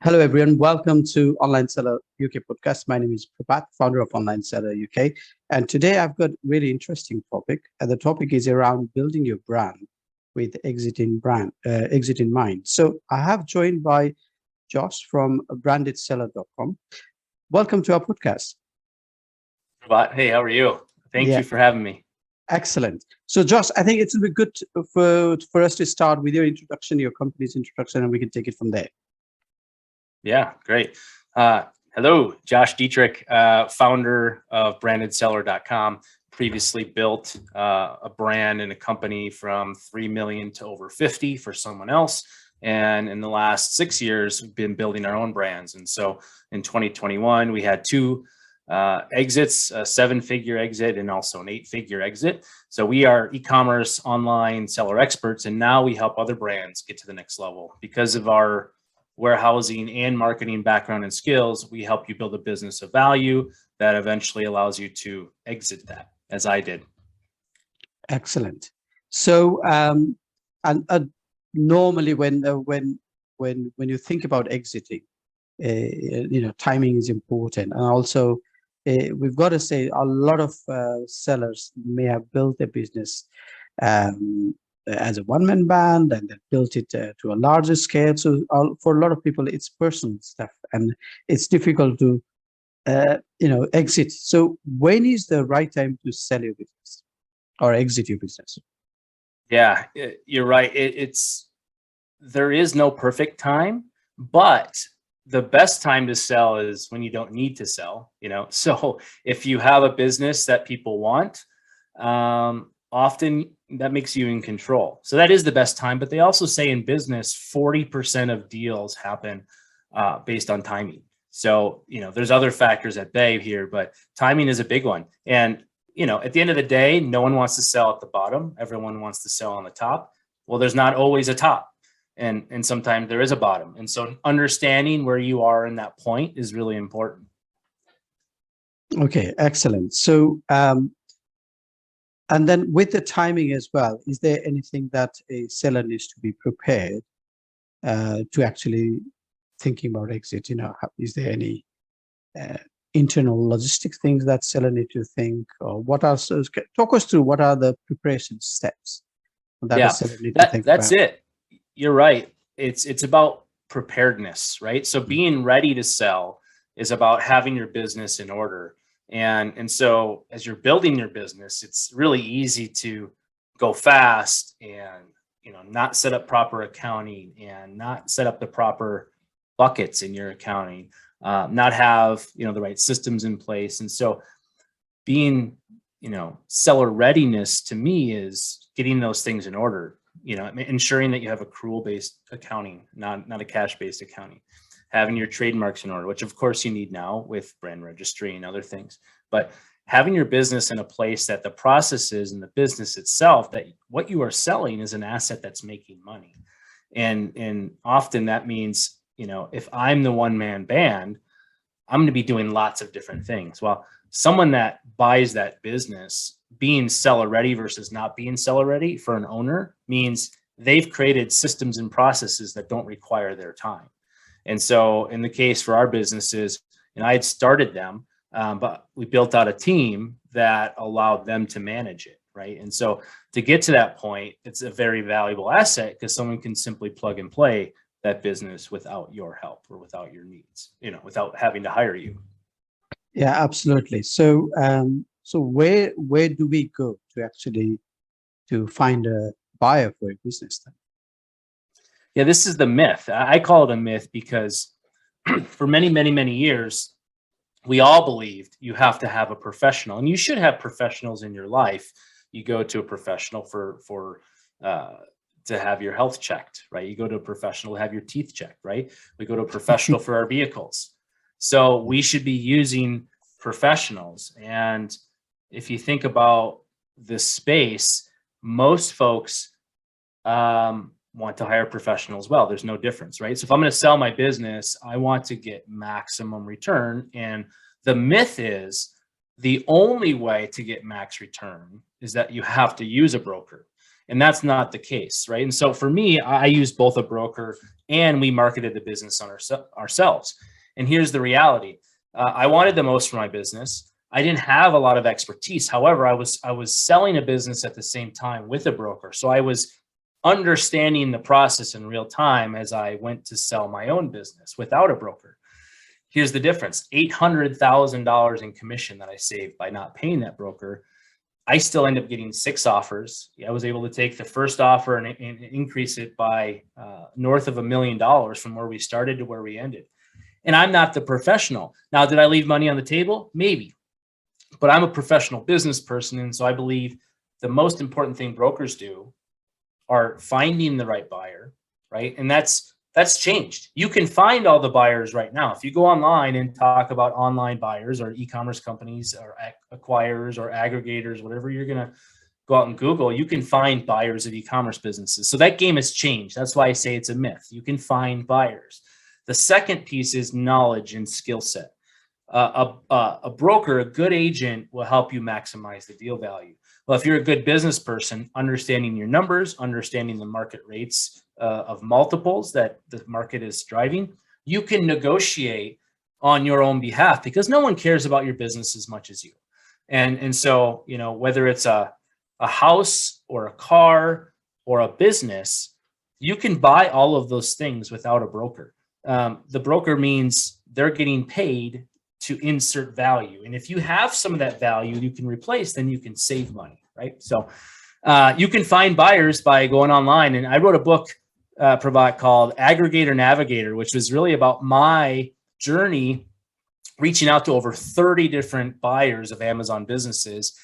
Hello, everyone. Welcome to Online Seller UK podcast. My name is Prabhat, founder of Online Seller UK. And today I've got a really interesting topic. And the topic is around building your brand with exit in mind. So I have joined by Josh from brandedseller.com. Welcome to our podcast. Prabhat, hey, how are you? Thank Yeah, you for having me. excellent. So Josh, I think it will be good for us to start with your introduction, your company's introduction, and we can take it from there. Yeah, great. Hello, Josh Dittrich, founder of brandedseller.com. Previously built a brand and a company from 3 million to over 50 for someone else. And in the last 6 years, we've been building our own brands. And so in 2021, we had two exits, a 7-figure exit and also an 8-figure exit. So we are e-commerce online seller experts. And now we help other brands get to the next level because of our warehousing and marketing background and skills. We help you build a business of value that eventually allows you to exit that, as I did. Excellent. So, and normally when you think about exiting, timing is important, and also we've got to say a lot of sellers may have built their business as a one-man band and then built it to a larger scale. So for a lot of people, it's personal stuff, and it's difficult to exit. So when is the right time to sell your business or exit your business? Yeah, you're right. There is no perfect time, but the best time to sell is when you don't need to sell, So if you have a business that people want, often that makes you in control. So that is the best time. But they also say in business, 40% of deals happen based on timing. So, there's other factors at play here, but timing is a big one. And, at the end of the day, no one wants to sell at the bottom. Everyone wants to sell on the top. Well, there's not always a top. And sometimes there is a bottom. And so understanding where you are in that point is really important. Okay, excellent. So, and then with the timing as well, is there anything that a seller needs to be prepared to actually thinking about exit? Is there any internal logistic things that seller need to think, or what are, so talk us through what are the preparation steps that a Yeah, seller need to think that's about? it. You're right. It's about preparedness, right? So being ready to sell is about having your business in order. And so as you're building your business, it's really easy to go fast and not set up proper accounting and not set up the proper buckets in your accounting, not have the right systems in place. And so being seller readiness to me is getting those things in order, ensuring that you have accrual based accounting, not a cash based accounting, having your trademarks in order, which of course you need now with brand registry and other things, but having your business in a place that the processes and the business itself, that what you are selling is an asset that's making money. And often that means, if I'm the one man band, I'm going to be doing lots of different things. Well, someone that buys that business, being seller ready versus not being seller ready for an owner means they've created systems and processes that don't require their time. And so in the case for our businesses, I had started them, but we built out a team that allowed them to manage it. Right. And so to get to that point, it's a very valuable asset because someone can simply plug and play that business without your help or without your needs, without having to hire you. Yeah, absolutely. So, so where do we go to actually to find a buyer for a business then? Yeah, this is the myth. I call it a myth because for many, many, many years, we all believed you have to have a professional, and you should have professionals in your life. You go to a professional to have your health checked, right? You go to a professional to have your teeth checked, right? We go to a professional for our vehicles. So we should be using professionals. And if you think about the space, most folks want to hire professionals. Well, there's no difference, right? So if I'm going to sell my business, I want to get maximum return. And the myth is the only way to get max return is that you have to use a broker. And that's not the case, right? And so for me, I used both a broker and we marketed the business on ourselves. And here's the reality. I wanted the most for my business. I didn't have a lot of expertise. However, I was selling a business at the same time with a broker. So I was understanding the process in real time as I went to sell my own business without a broker. Here's the difference: $800,000 in commission that I saved by not paying that broker. I still end up getting 6 offers. I was able to take the first offer and increase it by north of $1 million from where we started to where we ended. And I'm not the professional. Now, did I leave money on the table? Maybe. But I'm a professional business person. And so I believe the most important thing brokers do are finding the right buyer, right? And that's changed. You can find all the buyers right now. If you go online and talk about online buyers or e-commerce companies or acquirers or aggregators, whatever you're going to go out and Google, you can find buyers of e-commerce businesses. So that game has changed. That's why I say it's a myth. You can find buyers. The second piece is knowledge and skill set. A broker, a good agent, will help you maximize the deal value. Well, if you're a good business person, understanding your numbers, understanding the market rates of multiples that the market is driving, you can negotiate on your own behalf because no one cares about your business as much as you. And so, whether it's a house or a car or a business, you can buy all of those things without a broker. The broker means they're getting paid to insert value. And if you have some of that value you can replace, then you can save money, right? So you can find buyers by going online. And I wrote a book, Prabhat, called Aggregator Navigator, which was really about my journey reaching out to over 30 different buyers of Amazon businesses.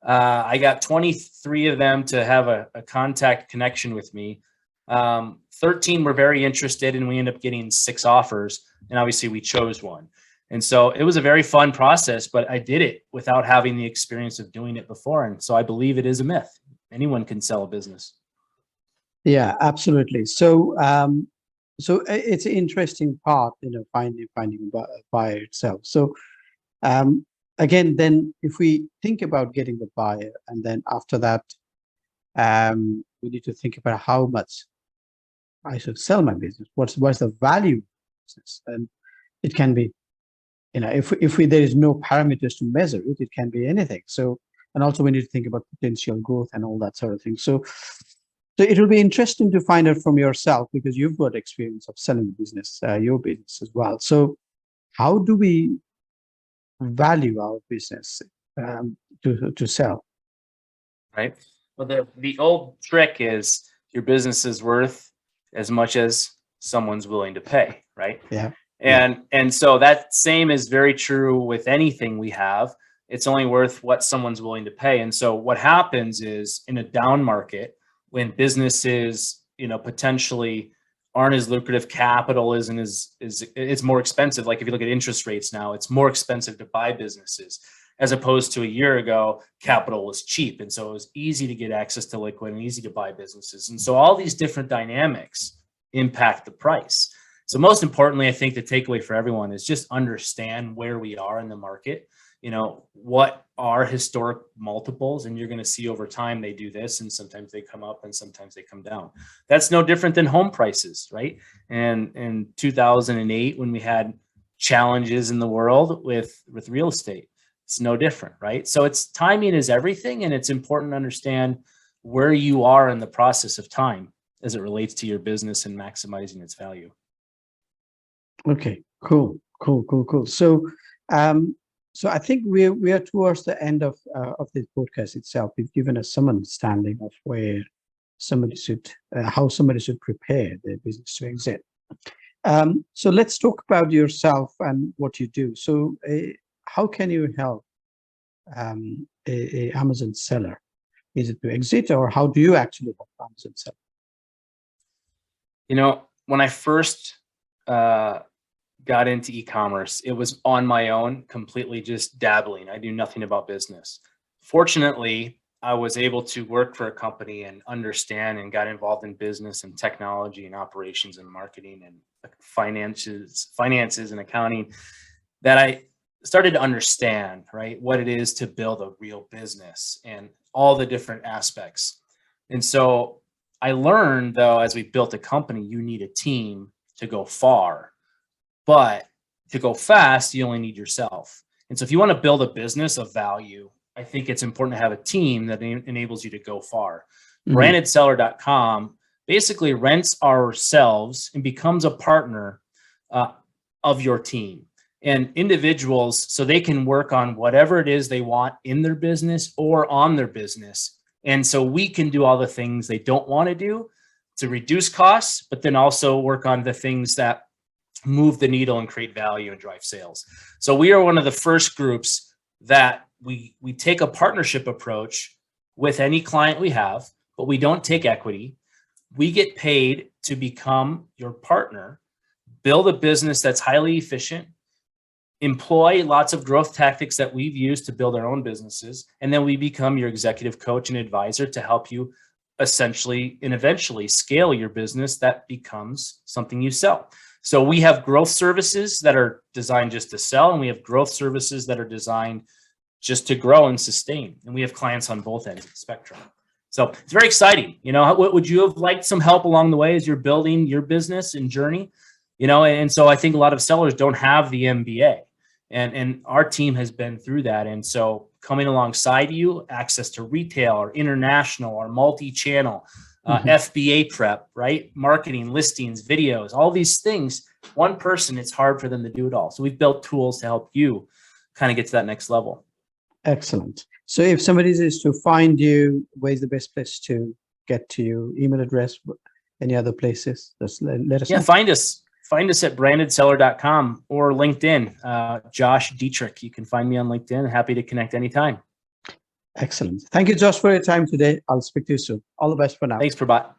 I got 23 of them to have a contact connection with me. 13 were very interested, and we ended up getting 6 offers. And obviously we chose one. And so it was a very fun process, but I did it without having the experience of doing it before. And so I believe it is a myth. Anyone can sell a business. Yeah, absolutely. So, so it's an interesting part, finding a buyer itself. So, again, then if we think about getting the buyer, and then after that, we need to think about how much I should sell my business. What's the value of the business? And it can be, if there is no parameters to measure it, it can be anything. So, and also we need to think about potential growth and all that sort of thing. So it will be interesting to find out from yourself, because you've got experience of selling the business, your business as well. So how do we value our business to sell? Right. Well, the old trick is your business is worth as much as someone's willing to pay, right? Yeah. And so that same is very true with anything we have. It's only worth what someone's willing to pay. And so what happens is, in a down market, when businesses, potentially aren't as lucrative, capital isn't it's more expensive. Like if you look at interest rates now, it's more expensive to buy businesses, as opposed to a year ago, capital was cheap. And so it was easy to get access to liquid and easy to buy businesses. And so all these different dynamics impact the price. So most importantly, I think the takeaway for everyone is just understand where we are in the market. What are historic multiples, and you're going to see over time they do this, and sometimes they come up and sometimes they come down. That's no different than home prices, right? And in 2008, when we had challenges in the world with real estate, it's no different, right? So timing is everything, and it's important to understand where you are in the process of time as it relates to your business and maximizing its value. Okay, cool. So, so I think we are towards the end of this podcast itself. We've given us some understanding of where how somebody should prepare their business to exit. So let's talk about yourself and what you do. So, how can you help a Amazon seller? Is it to exit, or how do you actually help Amazon seller? When I first got into e-commerce, it was on my own, completely just dabbling. I knew nothing about business. Fortunately, I was able to work for a company and understand and got involved in business and technology and operations and marketing and finances and accounting, that I started to understand, right, what it is to build a real business and all the different aspects. And so I learned, though, as we built a company, you need a team to go far, but to go fast, you only need yourself. And so if you want to build a business of value, I think it's important to have a team that enables you to go far. Brandedseller.com basically rents ourselves and becomes a partner of your team and individuals, so they can work on whatever it is they want in their business or on their business. And so we can do all the things they don't want to do to reduce costs, but then also work on the things that move the needle and create value and drive sales. So we are one of the first groups that we take a partnership approach with any client we have, but we don't take equity. We get paid to become your partner, build a business that's highly efficient, employ lots of growth tactics that we've used to build our own businesses, and then we become your executive coach and advisor to help you essentially and eventually scale your business that becomes something you sell. So we have growth services that are designed just to sell, and we have growth services that are designed just to grow and sustain. And we have clients on both ends of the spectrum. So it's very exciting. You know, would you have liked some help along the way as you're building your business and journey? You know, and so I think a lot of sellers don't have the MBA, and our team has been through that. And so coming alongside you, access to retail or international or multi-channel, FBA prep, right? Marketing, listings, videos, all these things. One person, it's hard for them to do it all. So we've built tools to help you kind of get to that next level. Excellent. So if somebody is to find you, where's the best place to get to you? Email address, any other places? Just let us know. Find us at brandedseller.com or LinkedIn. Josh Dittrich. You can find me on LinkedIn. Happy to connect anytime. Excellent. Thank you, Josh, for your time today. I'll speak to you soon. All the best for now. Thanks, Prabhat.